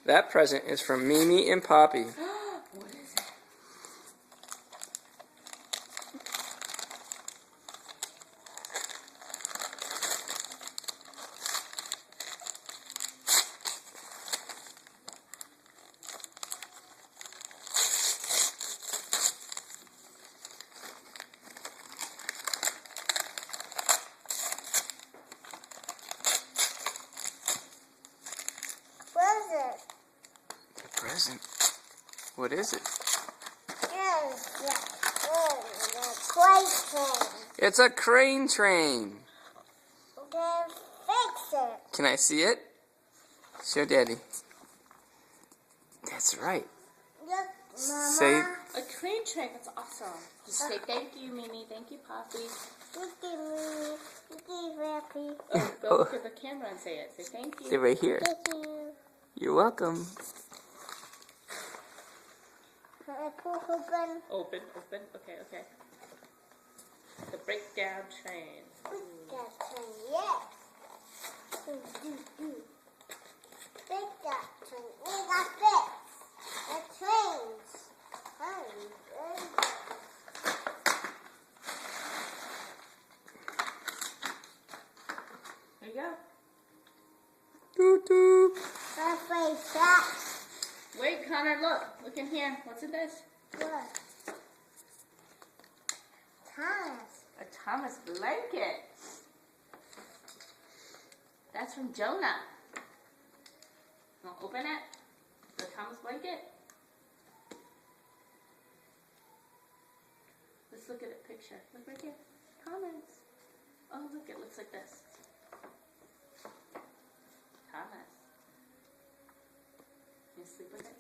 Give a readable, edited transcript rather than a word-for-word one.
That present is from Mimi and Poppy. What is it? Present? What is it? It's a crane train. Fix it. Can I see it? Show Daddy. That's right. Look, Mama. Say, A crane train. That's awesome. Just say thank you, Mimi. Thank you, Poppy. Thank you, Mimi. Thank you, Pappy. Oh, go look at the camera and say it. Say thank you. say right here. Thank you. You're welcome. Can I pull open? Open. Okay. The breakdown train. That train, yeah. Big that train. We got this. The trains. Hurry. There you go. Toot toot. Halfway back. Wait, Connor, look. Look in here. What's in this? What? Thomas. A Thomas blanket. That's from Jonah. Want to open it? The Thomas blanket? Let's look at a picture. Look right here. Thomas. Oh, look, it looks like this. Thomas. You sleep with it?